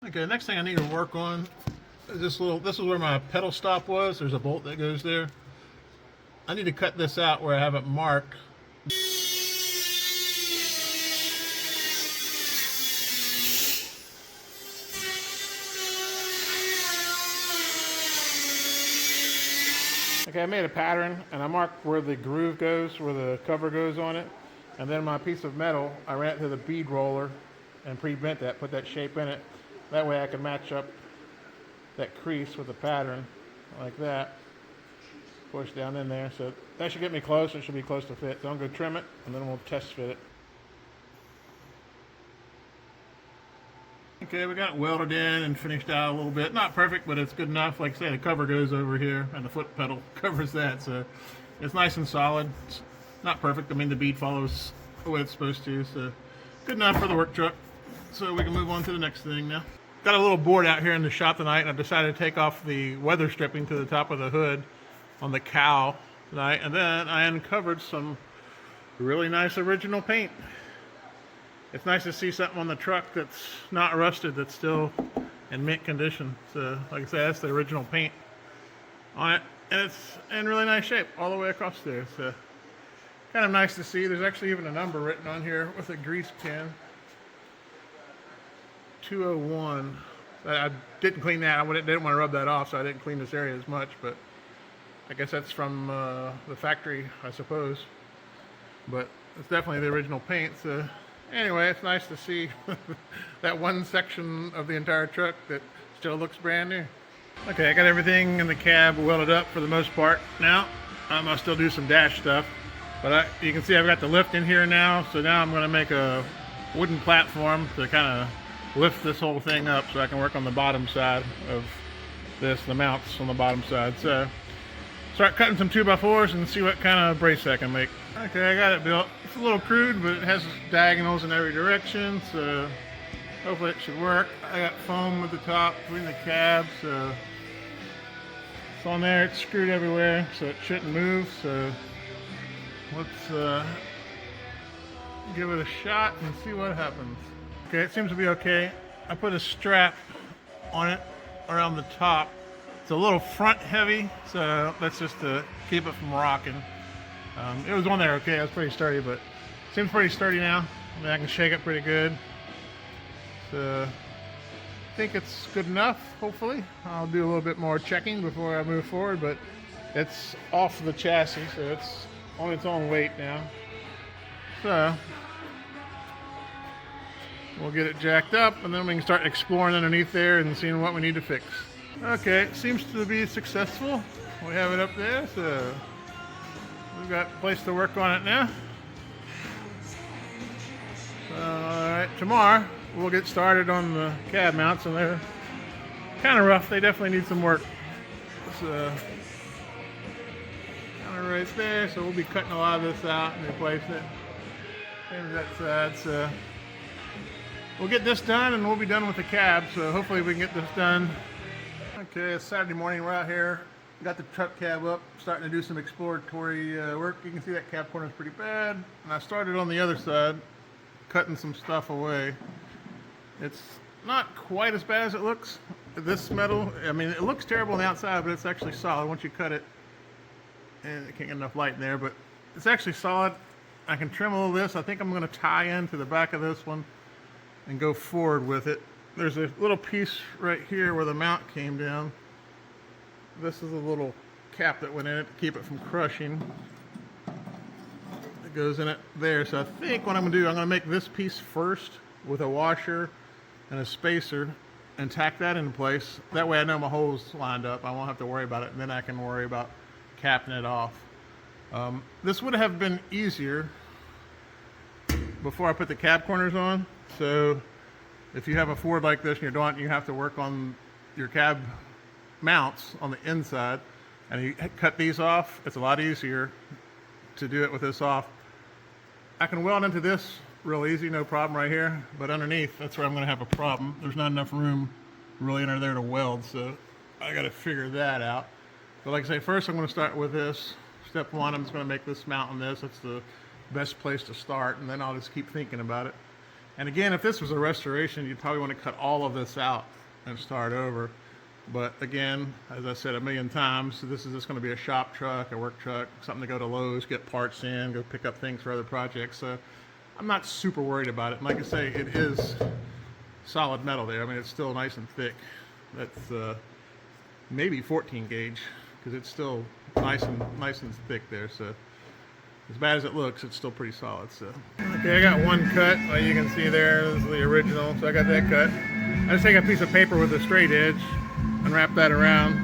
Okay, next thing I need to work on is this is where my pedal stop was. There's a bolt that goes there. I need to cut this out where I have it marked. Okay, I made a pattern and I marked where the groove goes, where the cover goes on it. And then my piece of metal, I ran it to the bead roller and pre-bent that, put that shape in it. That way I can match up that crease with the pattern like that. Push down in there. So that should get me close. It should be close to fit. So I'm going to trim it and then we'll test fit it. Okay, we got it welded in and finished out a little bit. Not perfect, but it's good enough. Like I say, the cover goes over here and the foot pedal covers that. So it's nice and solid. It's not perfect. I mean, the bead follows the way it's supposed to. So good enough for the work truck. So we can move on to the next thing now. Got a little board out here in the shop tonight, and I decided to take off the weather stripping to the top of the hood on the cowl tonight. And then I uncovered some really nice original paint. It's nice to see something on the truck that's not rusted, that's still in mint condition. So, like I said, that's the original paint on it. And it's in really nice shape all the way across there. So, kind of nice to see. There's actually even a number written on here with a grease pen. 201. I didn't clean that. I didn't want to rub that off, so I didn't clean this area as much. But I guess that's from the factory, I suppose. But it's definitely the original paint. So, anyway, it's nice to see that one section of the entire truck that still looks brand new. Okay, I got everything in the cab welded up for the most part now. I'll still do some dash stuff, but you can see I've got the lift in here now. So now I'm going to make a wooden platform to kind of lift this whole thing up so I can work on the bottom side of this, the mounts on the bottom side. So start cutting some 2x4s and see what kind of brace I can make. Okay, I got it built. It's a little crude, but it has diagonals in every direction, so hopefully it should work. I got foam at the top between the cabs, so it's on there. It's screwed everywhere, so it shouldn't move. So let's give it a shot and see what happens. Okay, it seems to be okay. I put a strap on it around the top. It's a little front heavy, so that's just to keep it from rocking. It was on there okay, it was pretty sturdy, but it seems pretty sturdy now. I mean, I can shake it pretty good. So I think it's good enough, hopefully. I'll do a little bit more checking before I move forward, but it's off the chassis, so it's on its own weight now. So we'll get it jacked up, and then we can start exploring underneath there and seeing what we need to fix. Okay, it seems to be successful. We have it up there, so we've got a place to work on it now. So, alright, tomorrow we'll get started on the cab mounts, and they're kind of rough. They definitely need some work. So, kind of right there, so we'll be cutting a lot of this out and replacing it. Same as that side, so we'll get this done and we'll be done with the cab, so hopefully we can get this done. Okay, it's Saturday morning. We're out here. Got the truck cab up, starting to do some exploratory work. You can see that cab corner is pretty bad. And I started on the other side, cutting some stuff away. It's not quite as bad as it looks. This metal, I mean, it looks terrible on the outside, but it's actually solid once you cut it. And it can't get enough light in there, but it's actually solid. I can trim a little of this. I think I'm going to tie into the back of this one and go forward with it. There's a little piece right here where the mount came down. This is a little cap that went in it to keep it from crushing. It goes in it there. So I think what I'm going to do, I'm going to make this piece first with a washer and a spacer and tack that into place. That way I know my holes lined up. I won't have to worry about it, and then I can worry about capping it off. This would have been easier before I put the cab corners on. So if you have a Ford like this and you're doing it, you have to work on your cab mounts on the inside, and you cut these off. It's a lot easier to do it with this off. I can weld into this real easy, no problem right here, but underneath, that's where I'm going to have a problem. There's not enough room really under there to weld, so I got to figure that out. But like I say, first I'm going to start with this. Step one, I'm just going to make this mount on this. That's the best place to start, and then I'll just keep thinking about it. And again, if this was a restoration, you'd probably want to cut all of this out and start over. But again, as I said a million times, this is just going to be a shop truck, a work truck, something to go to Lowe's, get parts in, go pick up things for other projects. So I'm not super worried about it. And like I say, it is solid metal there. I mean, it's still nice and thick. That's maybe 14 gauge because it's still nice and thick there. So as bad as it looks, it's still pretty solid. So okay, I got one cut. Like you can see there, this is the original. So I got that cut. I just take a piece of paper with a straight edge and wrap that around,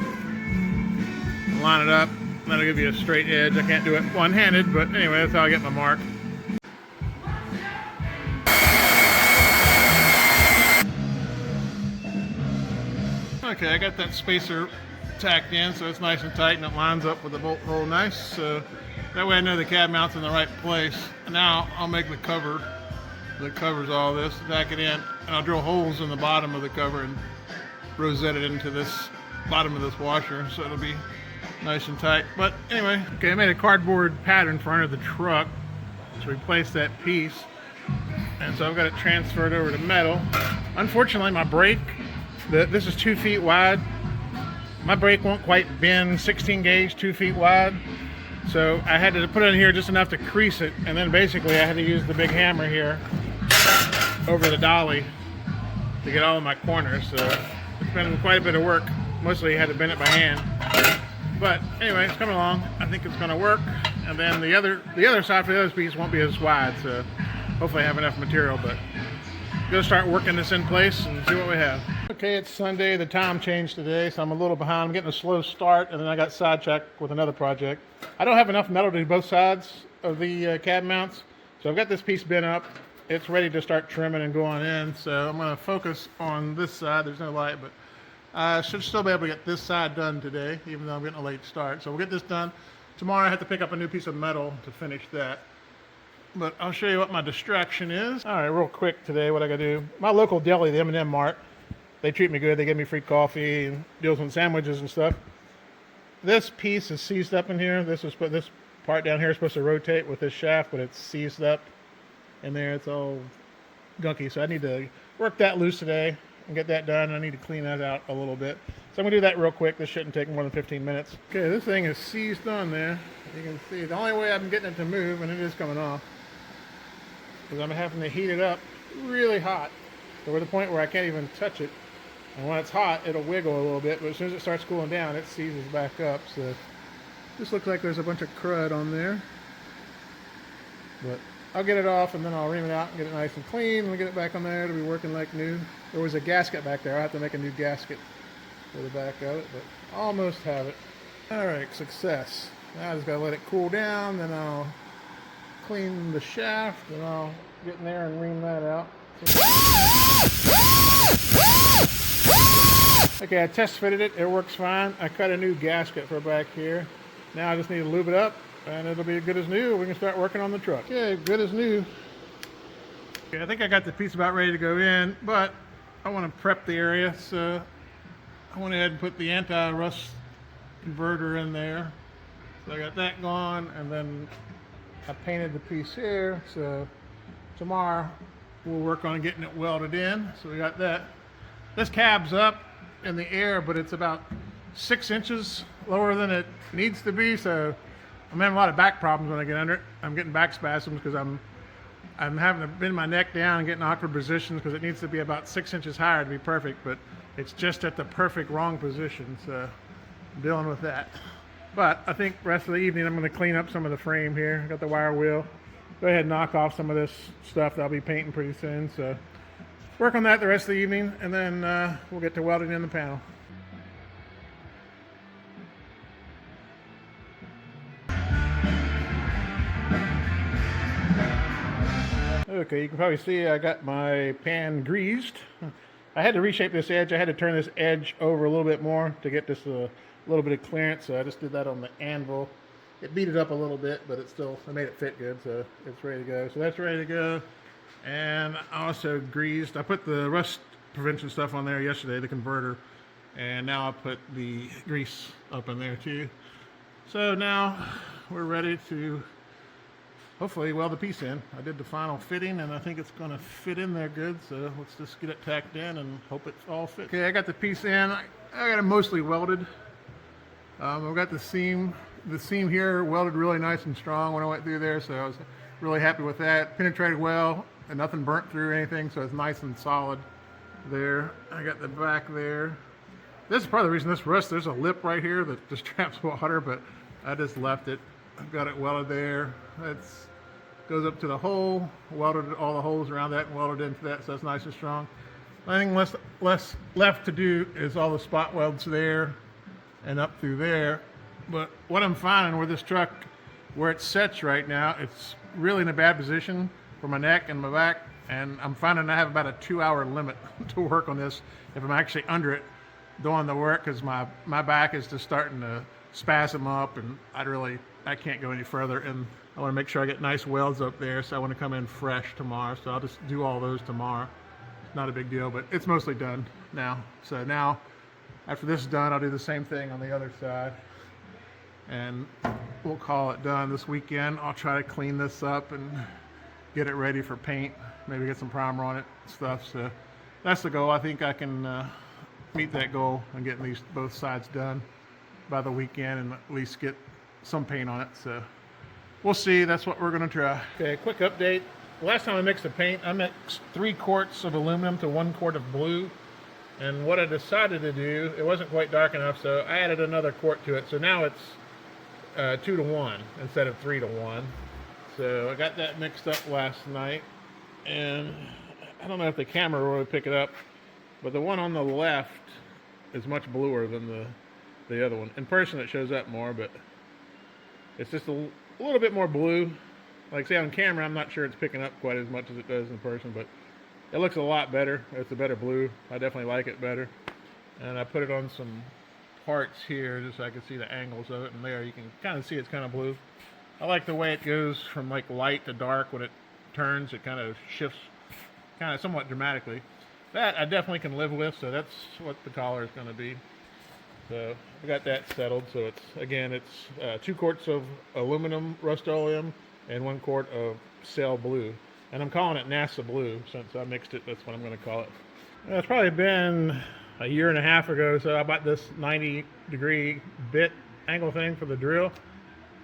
line it up, and that'll give you a straight edge. I can't do it one-handed, but anyway, that's how I get my mark. Okay, I got that spacer tacked in, so it's nice and tight, and it lines up with the bolt hole nice. So that way I know the cab mount's in the right place. And now I'll make the cover that covers all this, tack it in, and I'll drill holes in the bottom of the cover and rosette it into this bottom of this washer, so it'll be nice and tight. But anyway, okay, I made a cardboard pattern for under the truck to replace that piece, and so I've got it transferred over to metal. Unfortunately, my brake, this is 2 feet wide. My brake won't quite bend 16 gauge 2 feet wide, so I had to put it in here just enough to crease it, and then basically I had to use the big hammer here over the dolly to get all of my corners. So it's been quite a bit of work. Mostly had to bend it by hand. But anyway, it's coming along. I think it's going to work. And then the other side for the other piece won't be as wide. So hopefully I have enough material. But I'm going to start working this in place and see what we have. Okay, it's Sunday. The time changed today, so I'm a little behind. I'm getting a slow start, and then I got sidetracked with another project. I don't have enough metal to do both sides of the cab mounts. So I've got this piece bent up. It's ready to start trimming and going in, so I'm going to focus on this side. There's no light, but I should still be able to get this side done today, even though I'm getting a late start. So we'll get this done. Tomorrow I have to pick up a new piece of metal to finish that. But I'll show you what my distraction is. All right, real quick today, what I got to do. My local deli, the M&M Mart, they treat me good. They give me free coffee and deals on sandwiches and stuff. This piece is seized up in here. This part down here is supposed to rotate with this shaft, but it's seized up in there. It's all gunky, so I need to work that loose today and get that done. I need to clean that out a little bit, so I'm gonna do that real quick. This shouldn't take more than 15 minutes. Okay, this thing is seized on there. You can see the only way I'm getting it to move, and it is coming off, is I'm having to heat it up really hot, so we're at the point where I can't even touch it. And when it's hot, it'll wiggle a little bit, but as soon as it starts cooling down, it seizes back up. So this looks like there's a bunch of crud on there, but I'll get it off, and then I'll ream it out and get it nice and clean. When we get it back on there, it'll be working like new. There was a gasket back there. I'll have to make a new gasket for the back of it, but almost have it. All right, success. Now I just gotta let it cool down, then I'll clean the shaft, and I'll get in there and ream that out. Okay, I test fitted it. It works fine. I cut a new gasket for back here. Now I just need to lube it up, and it'll be good as new. We can start working on the truck. Okay, good as new. Okay, I think I got the piece about ready to go in, but I want to prep the area, so I went ahead and put the anti-rust converter in there. So I got that going, and then I painted the piece here, so tomorrow we'll work on getting it welded in. So we got that. This cab's up in the air, but it's about 6 inches lower than it needs to be, so I'm having a lot of back problems when I get under it. I'm getting back spasms because I'm having to bend my neck down and get in awkward positions because it needs to be about 6 inches higher to be perfect, but it's just at the perfect wrong position, so I'm dealing with that. But I think the rest of the evening I'm going to clean up some of the frame here. Got the wire wheel. Go ahead and knock off some of this stuff that I'll be painting pretty soon, so work on that the rest of the evening, and then we'll get to welding in the panel. Okay, you can probably see I got my pan greased. I had to reshape this edge. I had to turn this edge over a little bit more to get this a little bit of clearance, so I just did that on the anvil. It beat it up a little bit, but I made it fit good, so it's ready to go. So that's ready to go. And I also greased. I put the rust prevention stuff on there yesterday, the converter, and now I put the grease up in there too. So now we're ready to hopefully weld the piece in. I did the final fitting and I think it's going to fit in there good, so let's just get it tacked in and hope it all fits. Okay, I got the piece in. I got it mostly welded. I've got the seam here welded really nice and strong when I went through there, so I was really happy with that. Penetrated well and nothing burnt through or anything, so it's nice and solid there. I got the back there. This is part of the reason this rust. There's a lip right here that just traps water, but I just left it. I've got it welded there. That's goes up to the hole, welded all the holes around that and welded into that, so that's nice and strong. The only thing less left to do is all the spot welds there and up through there. But what I'm finding with this truck, where it sets right now, it's really in a bad position for my neck and my back, and I'm finding I have about a 2-hour limit to work on this if I'm actually under it doing the work, because my back is just starting to spasm up, and I can't go any further, and I want to make sure I get nice welds up there, so I want to come in fresh tomorrow, so I'll just do all those tomorrow. It's not a big deal, but it's mostly done now. So now, after this is done, I'll do the same thing on the other side, and we'll call it done this weekend. I'll try to clean this up and get it ready for paint, maybe get some primer on it and stuff. So that's the goal. I think I can meet that goal and get both sides done by the weekend and at least get some paint on it. So we'll see. That's what we're going to try. Okay, quick update. Last time I mixed the paint, I mixed 3 quarts of aluminum to 1 quart of blue. And what I decided to do, it wasn't quite dark enough, so I added another quart to it. So now it's 2 to 1 instead of 3 to 1. So I got that mixed up last night. And I don't know if the camera will really pick it up, but the one on the left is much bluer than the other one. In person it shows up more, but it's just a little bit more blue. Like say on camera, I'm not sure it's picking up quite as much as it does in person, but it looks a lot better. It's a better blue. I definitely like it better. And I put it on some parts here just so I can see the angles of it, and there you can kind of see it's kind of blue. I like the way it goes from like light to dark. When it turns, it kind of shifts kind of somewhat dramatically. That I definitely can live with, so that's what the collar is going to be. So I got that settled. So it's 2 quarts of aluminum Rust-Oleum and 1 quart of Cell Blue. And I'm calling it NASA Blue since I mixed it. That's what I'm going to call it. It's probably been a year and a half ago, so I bought this 90-degree bit angle thing for the drill.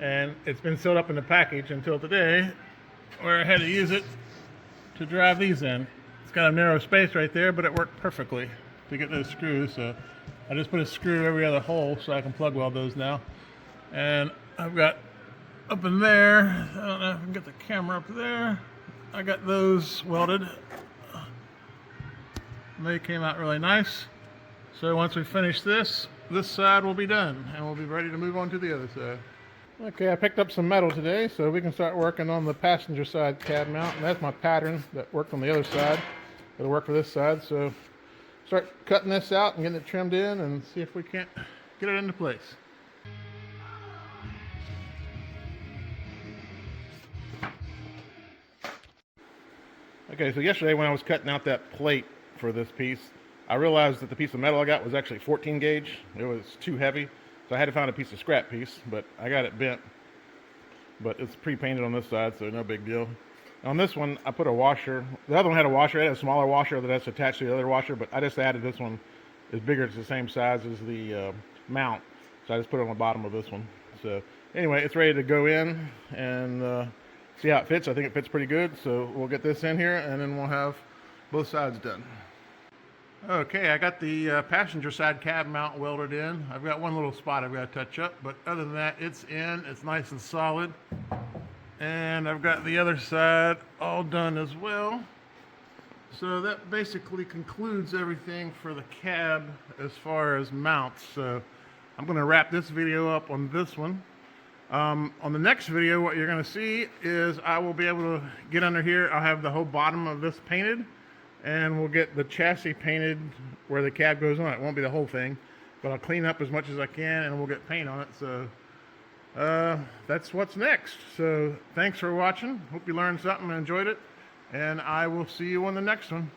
And it's been sealed up in the package until today, where I had to use it to drive these in. It's got a narrow space right there, but it worked perfectly to get those screws. So I just put a screw every other hole so I can plug weld those now. And I've got up in there, I don't know if I can get the camera up there, I got those welded. And they came out really nice. So once we finish this side will be done, and we'll be ready to move on to the other side. Okay, I picked up some metal today, so we can start working on the passenger side cab mount. And that's my pattern that worked on the other side. It'll work for this side, so start cutting this out and getting it trimmed in and see if we can't get it into place. Okay, so yesterday when I was cutting out that plate for this piece, I realized that the piece of metal I got was actually 14 gauge. It was too heavy, so I had to find a piece of scrap piece, but I got it bent. But it's pre-painted on this side, so no big deal. On this one, I put a washer. The other one had a washer. It had a smaller washer that's attached to the other washer, but I just added this one. It's bigger. It's the same size as the mount, so I just put it on the bottom of this one. So anyway, it's ready to go in and see how it fits. I think it fits pretty good, so we'll get this in here, and then we'll have both sides done. Okay, I got the passenger side cab mount welded in. I've got one little spot I've got to touch up, but other than that, it's in. It's nice and solid. And I've got the other side all done as well. So that basically concludes everything for the cab as far as mounts. So I'm going to wrap this video up on this one. On the next video, what you're going to see is I will be able to get under here. I'll have the whole bottom of this painted, and we'll get the chassis painted where the cab goes on. It won't be the whole thing, but I'll clean up as much as I can, and we'll get paint on it. So that's what's next. So thanks for watching. Hope you learned something and enjoyed it, and I will see you on the next one.